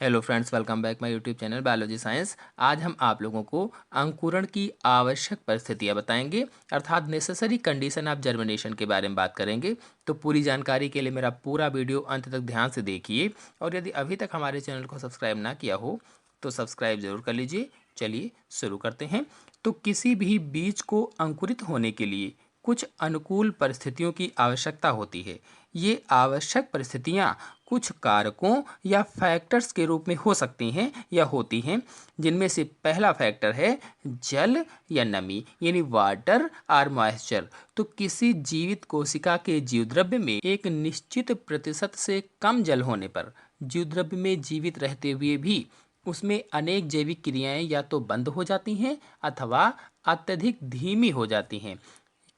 Hello friends, welcome back my YouTube channel biology science. आज हम आप लोगों को अंकुरण की आवश्यक परिस्थितियां बताएंगे, अर्थात नेसेसरी कंडीशन ऑफ जर्मिनेशन के बारे में बात करेंगे। तो पूरी जानकारी के लिए मेरा पूरा वीडियो अंत तक ध्यान से देखिए, और यदि अभी तक हमारे चैनल को सब्सक्राइब ना किया हो तो सब्सक्राइब जरूर कर लीजिए। चलिए शुरू करते हैं। तो किसी भी बीज को अंकुरित होने के लिए कुछ अनुकूल परिस्थितियों की आवश्यकता होती है। ये आवश्यक परिस्थितियाँ कुछ कारकों या फैक्टर्स के रूप में हो सकती हैं या होती हैं, जिनमें से पहला फैक्टर है जल या नमी, यानी वाटर और मॉइस्चर। तो किसी जीवित कोशिका के जीवद्रव्य में एक निश्चित प्रतिशत से कम जल होने पर जीवद्रव्य में जीवित रहते हुए भी उसमें अनेक जैविक क्रियाएं या तो बंद हो जाती हैं अथवा अत्यधिक धीमी हो जाती हैं।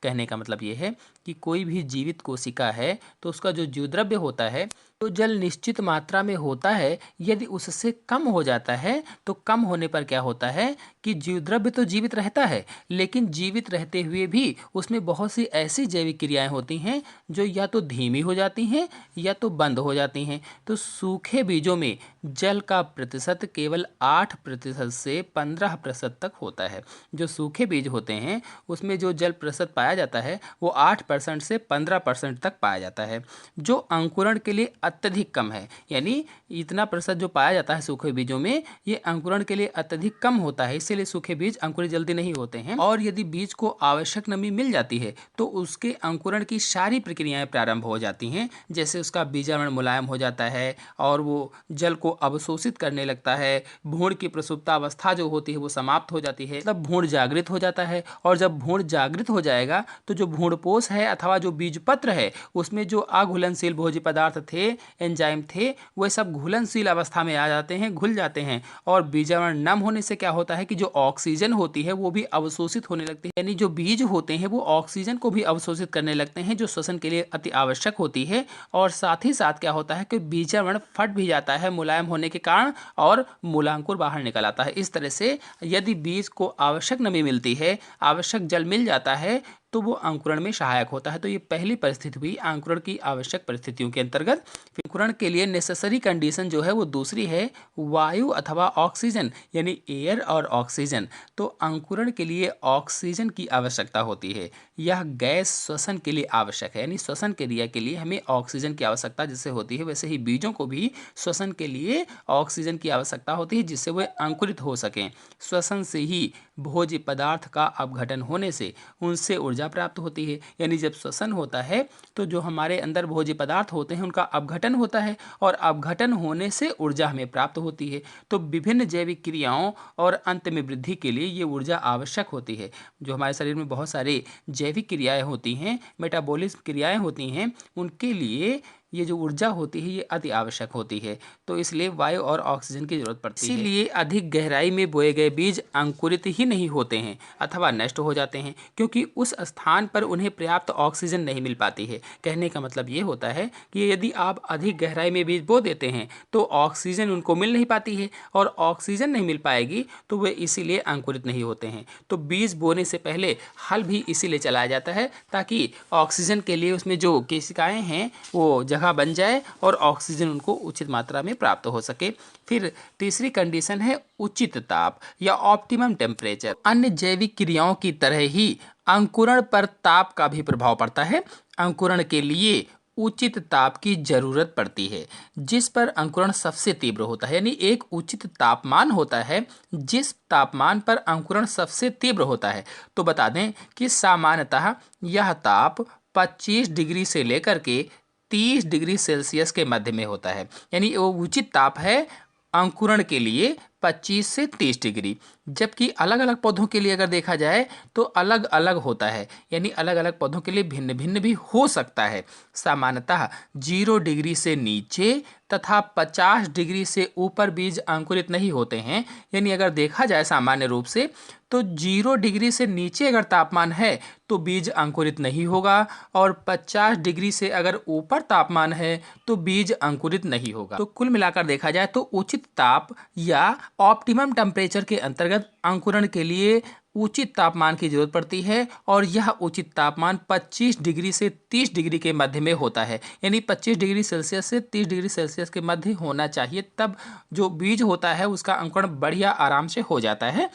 कहने का मतलब ये है कि कोई भी जीवित कोशिका है तो उसका जो जीवद्रव्य होता है तो जल निश्चित मात्रा में होता है। यदि उससे कम हो जाता है तो कम होने पर क्या होता है कि जीवद्रव्य तो जीवित रहता है, लेकिन जीवित रहते हुए भी उसमें बहुत सी ऐसी जैविक क्रियाएं होती हैं जो या तो धीमी हो जाती हैं या तो बंद हो जाती हैं। तो सूखे बीजों में जल का प्रतिशत केवल 8% से 15% तक होता है। जो सूखे बीज होते हैं उसमें जो जल प्रतिशत पाया जाता है वो 8% से 15% तक पाया जाता है, जो अंकुरण के लिए अत्यधिक कम है। यानी इतना प्रतिशत जो पाया जाता है सूखे बीजों में, ये अंकुरण के लिए अत्यधिक कम होता है, इसीलिए सूखे बीज अंकुरित जल्दी नहीं होते हैं। और यदि बीज को आवश्यक नमी मिल जाती है तो उसके अंकुरण की सारी प्रक्रियाएं प्रारंभ हो जाती हैं। जैसे उसका बीजावरण मुलायम हो जाता है और वो जल को अवशोषित करने लगता है। भ्रूण की प्रसुप्ता अवस्था जो होती है वो समाप्त हो जाती है, मतलब भ्रूण जागृत हो जाता है। और जब भ्रूण जागृत हो जाएगा तो जो भ्रूणपोष है अथवा जो बीजपत्र है उसमें जो अघुलनशील भोज्य पदार्थ थे, एंजाइम थे, वे सब घुलनशील अवस्था में आ जाते हैं, घुल जाते हैं। और बीजावरण नम होने से क्या होता है कि जो ऑक्सीजन होती है वो भी अवशोषित होने लगती है। यानी जो बीज होते हैं वो ऑक्सीजन को भी अवशोषित करने लगते हैं, जो श्वसन के लिए अति आवश्यक होती है। और साथ ही साथ क्या होता है कि बीजावरण फट भी जाता है मुलायम होने के कारण, और मूलांकुर बाहर निकल आता है। इस तरह से यदि बीज को आवश्यक नमी मिलती है, आवश्यक जल मिल जाता है, तो वो अंकुरण में सहायक होता है। तो ये पहली परिस्थिति हुई अंकुरण की आवश्यक परिस्थितियों के अंतर्गत। अंकुरण के लिए नेसेसरी कंडीशन जो है वो दूसरी है वायु अथवा ऑक्सीजन, यानी एयर और ऑक्सीजन। तो अंकुरण के लिए ऑक्सीजन की आवश्यकता होती है। यह गैस श्वसन के लिए आवश्यक है, यानी श्वसन क्रिया के लिए हमें ऑक्सीजन की आवश्यकता जिससे होती है, वैसे ही बीजों को भी श्वसन के लिए ऑक्सीजन की आवश्यकता होती है जिससे वे अंकुरित हो सकें। श्वसन से ही भोज्य पदार्थ का अपघटन होने से उनसे ऊर्जा प्राप्त होती है। यानी जब श्वसन होता है तो जो हमारे अंदर भोज्य पदार्थ होते हैं उनका अपघटन होता है, और अपघटन होने से ऊर्जा हमें प्राप्त होती है। तो विभिन्न जैविक क्रियाओं और अंत में वृद्धि के लिए ये ऊर्जा आवश्यक होती है। जो हमारे शरीर में बहुत सारे जैविक क्रियाएं होती हैं, मेटाबॉलिज्म क्रियाएं होती हैं, उनके लिए ये जो ऊर्जा होती है ये अति आवश्यक होती है। तो इसलिए वायु और ऑक्सीजन की जरूरत पड़ती है। इसीलिए अधिक गहराई में बोए गए बीज अंकुरित ही नहीं होते हैं अथवा नष्ट हो जाते हैं, क्योंकि उस स्थान पर उन्हें पर्याप्त ऑक्सीजन नहीं मिल पाती है। कहने का मतलब ये होता है कि यदि आप अधिक गहराई में बीज बो देते हैं तो ऑक्सीजन उनको मिल नहीं पाती है, और ऑक्सीजन नहीं मिल पाएगी तो वे इसीलिए अंकुरित नहीं होते हैं। तो बीज बोने से पहले हल भी इसीलिए चलाया जाता है ताकि ऑक्सीजन के लिए उसमें जो कोशिकाएं हैं वो जगह बन जाए और ऑक्सीजन उनको उचित मात्रा में प्राप्त हो सके। फिर तीसरी कंडीशन है उचित ताप या ऑप्टिमम टेम्परेचर। अन्य जैविक क्रियाओं की तरह ही अंकुरण पर ताप का भी प्रभाव पड़ता है। अंकुरण के लिए उचित ताप की जरूरत पड़ती है, जिस पर अंकुरण सबसे तीव्र होता है। यानी एक उचित तापमान होता है जिस तापमान पर अंकुरण सबसे तीव्र होता है। तो बता दें कि सामान्यतः यह ताप 25 डिग्री से लेकर के 30 डिग्री सेल्सियस के मध्य में होता है। यानी वो उचित ताप है अंकुरण के लिए 25 से 30 डिग्री। जबकि अलग अलग पौधों के लिए अगर देखा जाए तो अलग अलग होता है, यानी अलग अलग पौधों के लिए भिन्न भिन्न भी हो सकता है। सामान्यतः 0 डिग्री से नीचे तथा 50 डिग्री से ऊपर बीज अंकुरित नहीं होते हैं। यानी अगर देखा जाए सामान्य रूप से तो 0 डिग्री से नीचे अगर तापमान है तो बीज अंकुरित नहीं होगा, और 50 डिग्री से अगर ऊपर तापमान है तो बीज अंकुरित नहीं होगा। तो कुल मिलाकर देखा जाए तो उचित ताप या ऑप्टिमम टेम्परेचर के अंतर्गत अंकुरण के लिए उचित तापमान की जरूरत पड़ती है और यह उचित तापमान 25 डिग्री से 30 डिग्री के मध्य में होता है। यानी 25 डिग्री सेल्सियस से 30 डिग्री सेल्सियस के मध्य होना चाहिए, तब जो बीज होता है उसका अंकुरण बढ़िया आराम से हो जाता है।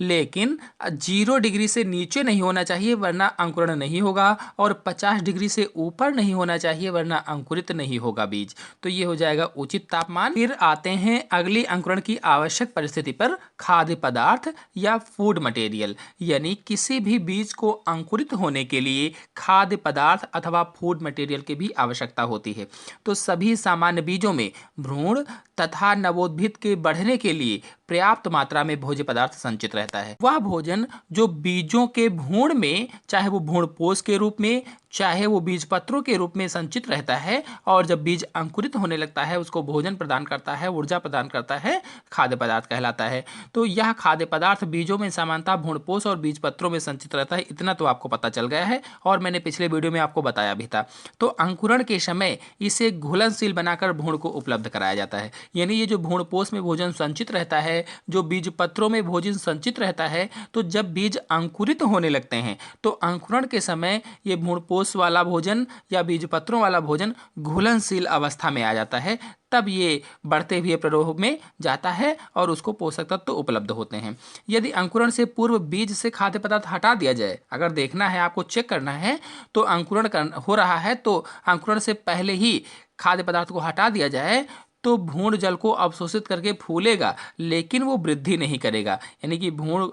लेकिन 0 डिग्री से नीचे नहीं होना चाहिए वरना अंकुरण नहीं होगा, और 50 डिग्री से ऊपर नहीं होना चाहिए वरना अंकुरित नहीं होगा बीज। तो ये हो जाएगा उचित तापमान। फिर आते हैं अगली अंकुरण की आवश्यक परिस्थिति पर, खाद्य पदार्थ या फूड मटेरियल। यानी किसी भी बीज को अंकुरित होने के लिए खाद्य पदार्थ अथवा फूड मटेरियल की भी आवश्यकता होती है। तो सभी सामान्य बीजों में भ्रूण तथा नवोद्भिद के बढ़ने के लिए पर्याप्त मात्रा में भोज्य पदार्थ संचित रहता है। वह भोजन जो बीजों के भ्रूण में, चाहे वो भ्रूणपोष के रूप में चाहे वो बीज पत्रों के रूप में संचित रहता है, और जब बीज अंकुरित होने लगता है उसको भोजन प्रदान करता है, ऊर्जा प्रदान करता है, खाद्य पदार्थ कहलाता है। तो यह खाद्य पदार्थ बीजों में सामान्यतः भ्रूणपोष और बीज पत्रों में संचित रहता है। इतना तो आपको पता चल गया है और मैंने पिछले वीडियो में आपको बताया भी था। तो अंकुरण के समय इसे घुलनशील बनाकर भ्रूण को उपलब्ध कराया जाता है। यानी ये जो भ्रूणपोष में भोजन संचित रहता है, जो बीज पत्रों में भोजन संचित रहता है, तो जब बीज अंकुरित होने लगते हैं तो अंकुरण के समय ये भ्रूणपोष वाला भोजन या बीज पत्रों वाला भोजन घुलनशील अवस्था में आ जाता है। तब ये बढ़ते हुए प्ररोह में जाता है और उसको पोषक तत्व उपलब्ध होते हैं। यदि अंकुरण से पूर्व बीज से खाद्य पदार्थ हटा दिया जाए, अगर देखना है आपको, चेक करना है, तो अंकुरण हो रहा है तो अंकुरण से पहले ही खाद्य पदार्थ को हटा दिया जाए तो भ्रूण जल को अवशोषित करके फूलेगा, लेकिन वो वृद्धि नहीं करेगा। यानी कि भ्रूण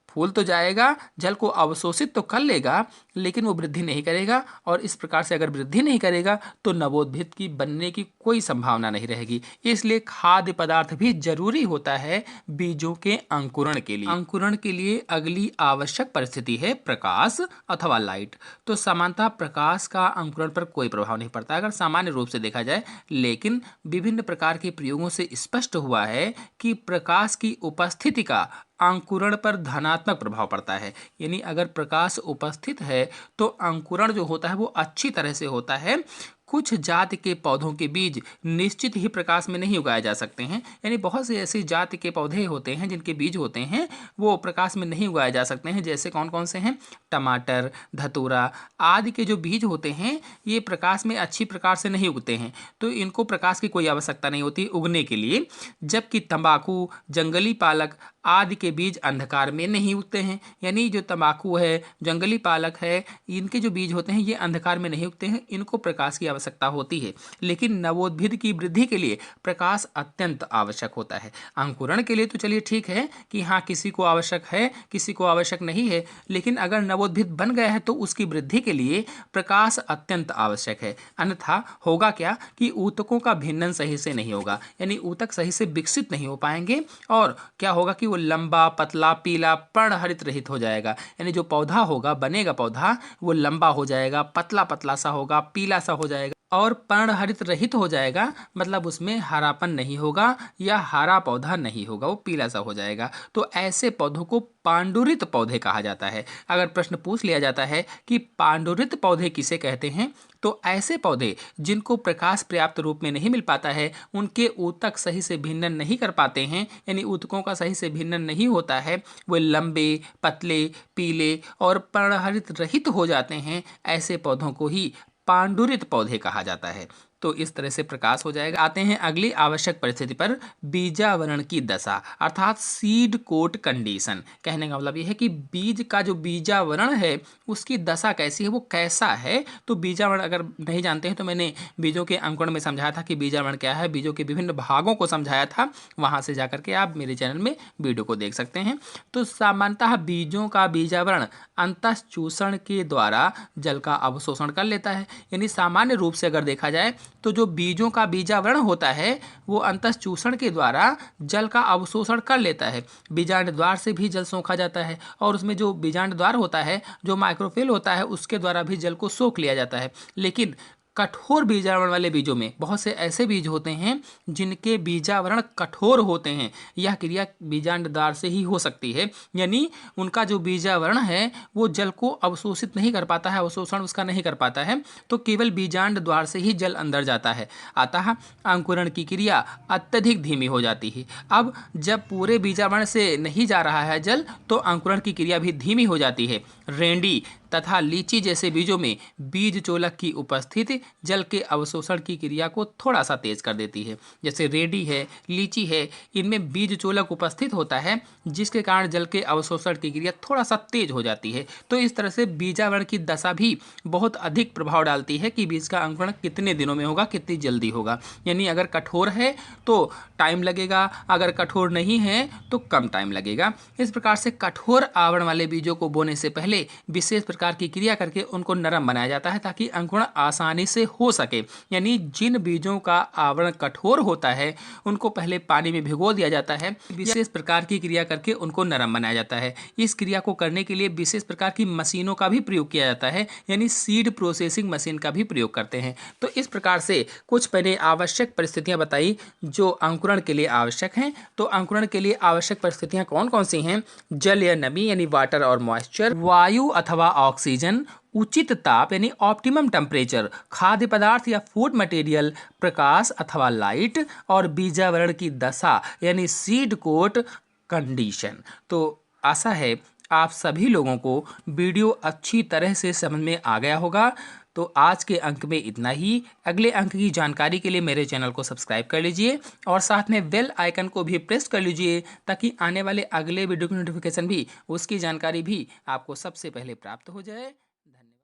फूल तो जाएगा, जल को अवशोषित तो कर लेगा, लेकिन वो वृद्धि नहीं करेगा। और इस प्रकार से अगर वृद्धि नहीं करेगा तो नवोद्भिद की बनने की कोई संभावना नहीं रहेगी। इसलिए खाद्य पदार्थ भी जरूरी होता है बीजों के अंकुरण के लिए। अंकुरण के लिए अगली आवश्यक परिस्थिति है प्रकाश अथवा लाइट। तो सामान्यतः प्रकाश का अंकुरण पर कोई प्रभाव नहीं पड़ता अगर सामान्य रूप से देखा जाए, लेकिन विभिन्न प्रकार के प्रयोगों से स्पष्ट हुआ है कि प्रकाश की उपस्थिति का अंकुरण पर धनात्मक प्रभाव पड़ता है। यानी अगर प्रकाश उपस्थित है तो अंकुरण जो होता है वो अच्छी तरह से होता है। कुछ जाति के पौधों के बीज निश्चित ही प्रकाश में नहीं उगाए जा सकते हैं। यानी बहुत से ऐसी जाति के पौधे होते हैं जिनके बीज होते हैं वो प्रकाश में नहीं उगाए जा सकते हैं। जैसे कौन कौन से हैं? टमाटर, धतूरा आदि के जो बीज होते हैं ये प्रकाश में अच्छी प्रकार से नहीं उगते हैं, तो इनको प्रकाश की कोई आवश्यकता नहीं होती उगने के लिए। जबकि तंबाकू, जंगली पालक आदि के बीज अंधकार में नहीं उगते हैं। यानी जो तंबाकू है, जंगली पालक है, इनके जो बीज होते हैं ये अंधकार में नहीं उगते हैं, इनको प्रकाश की आवश्यकता होती है। लेकिन नवोद्भिद की वृद्धि के लिए प्रकाश अत्यंत आवश्यक होता है। अंकुरण के लिए तो चलिए ठीक है कि हाँ किसी को आवश्यक है, किसी को आवश्यक नहीं है, लेकिन अगर नवोद्भिद बन गया है तो उसकी वृद्धि के लिए प्रकाश अत्यंत आवश्यक है। अन्यथा होगा क्या कि ऊतकों का भिन्नन सही से नहीं होगा, यानी ऊतक सही से विकसित नहीं हो पाएंगे, और क्या होगा कि वो लंबा, पतला, पीला, पर्णहरित रहित हो जाएगा। यानी जो पौधा होगा, बनेगा पौधा, वो लंबा हो जाएगा, पतला पतला सा होगा, पीला सा हो जाएगा और पर्णहरित रहित हो जाएगा। मतलब उसमें हरापन नहीं होगा या हरा पौधा नहीं होगा, वो पीला सा हो जाएगा। तो ऐसे पौधों को पांडुरित पौधे कहा जाता है। अगर प्रश्न पूछ लिया जाता है कि पांडुरित पौधे किसे कहते हैं, तो ऐसे पौधे जिनको प्रकाश पर्याप्त रूप में नहीं मिल पाता है, उनके ऊतक सही से भिन्नन नहीं कर पाते हैं, यानी ऊतकों का सही से भिन्नन नहीं होता है, वे लंबे, पतले, पीले और पर्णहरित रहित हो जाते हैं, ऐसे पौधों को ही पांडुरित पौधे कहा जाता है। तो इस तरह से प्रकाश हो जाएगा। आते हैं अगली आवश्यक परिस्थिति पर, बीजावरण की दशा अर्थात सीड कोट कंडीशन। कहने का मतलब यह है कि बीज का जो बीजावरण है उसकी दशा कैसी है, वो कैसा है। तो बीजावरण अगर नहीं जानते हैं तो मैंने बीजों के अंकुरण में समझाया था कि बीजावरण क्या है, बीजों के विभिन्न भागों को समझाया था, वहां से जाकर के आप मेरे चैनल में वीडियो को देख सकते हैं। तो सामान्यतः बीजों का बीजावरण अंतःचूषण के द्वारा जल का अवशोषण कर लेता है। यानी सामान्य रूप से अगर देखा जाए तो जो बीजों का बीजावरण होता है वो अंतःचूषण के द्वारा जल का अवशोषण कर लेता है। बीजांड द्वार से भी जल सोखा जाता है, और उसमें जो बीजांड द्वार होता है, जो माइक्रोफिल होता है, उसके द्वारा भी जल को सोख लिया जाता है। लेकिन कठोर बीजावरण वाले बीजों में बहुत से ऐसे बीज होते हैं जिनके बीजावरण कठोर होते हैं। यह क्रिया बीजांड द्वार से ही हो सकती है, यानी उनका जो बीजावरण है वो जल को अवशोषित नहीं कर पाता है, अवशोषण उसका नहीं कर पाता है, तो केवल बीजांड द्वार से ही जल अंदर जाता है। अतः अंकुरण की क्रिया अत्यधिक धीमी हो जाती है। अब जब पूरे बीजावरण से नहीं जा रहा है जल, तो अंकुरण की क्रिया भी धीमी हो जाती है। रेंडी तथा लीची जैसे बीजों में बीज चोलक की उपस्थिति जल के अवशोषण की क्रिया को थोड़ा सा तेज कर देती है। जैसे रेडी है, लीची है, इनमें बीज चोलक उपस्थित होता है, जिसके कारण जल के अवशोषण की क्रिया थोड़ा सा तेज हो जाती है। तो इस तरह से बीजावरण की दशा भी बहुत अधिक प्रभाव डालती है कि बीज का अंकुरण कितने दिनों में होगा, कितनी जल्दी होगा। यानी अगर कठोर है तो टाइम लगेगा, अगर कठोर नहीं है तो कम टाइम लगेगा। इस प्रकार से कठोर आवरण वाले बीजों को बोने से पहले विशेष प्रकार की क्रिया करके उनको नरम बनाया जाता है ताकि अंकुरण आसानी से हो सके। यानी जिन बीजों का आवरण कठोर होता है उनको पहले पानी में भिगो दिया जाता है, विशेष प्रकार की क्रिया करके उनको नरम बनाया जाता है। इस क्रिया को करने के लिए विशेष प्रकार की मशीनों का भी प्रयोग किया जाता है, यानी सीड प्रोसेसिंग मशीन का भी प्रयोग करते हैं। तो इस प्रकार से कुछ मैंने आवश्यक परिस्थितियां बताई जो अंकुरण के लिए आवश्यक हैं। तो अंकुरण के लिए आवश्यक परिस्थितियां कौन कौन सी हैं? जल या नमी यानी वाटर और मॉइस्चर, वायु अथवा ऑक्सीजन, उचित ताप यानी ऑप्टिमम टेम्परेचर, खाद्य पदार्थ या फूड मटेरियल, प्रकाश अथवा लाइट, और बीजावरण की दशा यानी सीड कोट कंडीशन। तो आशा है आप सभी लोगों को वीडियो अच्छी तरह से समझ में आ गया होगा। तो आज के अंक में इतना ही। अगले अंक की जानकारी के लिए मेरे चैनल को सब्सक्राइब कर लीजिए और साथ में बेल आइकन को भी प्रेस कर लीजिए ताकि आने वाले अगले वीडियो की नोटिफिकेशन भी, उसकी जानकारी भी आपको सबसे पहले प्राप्त हो जाए।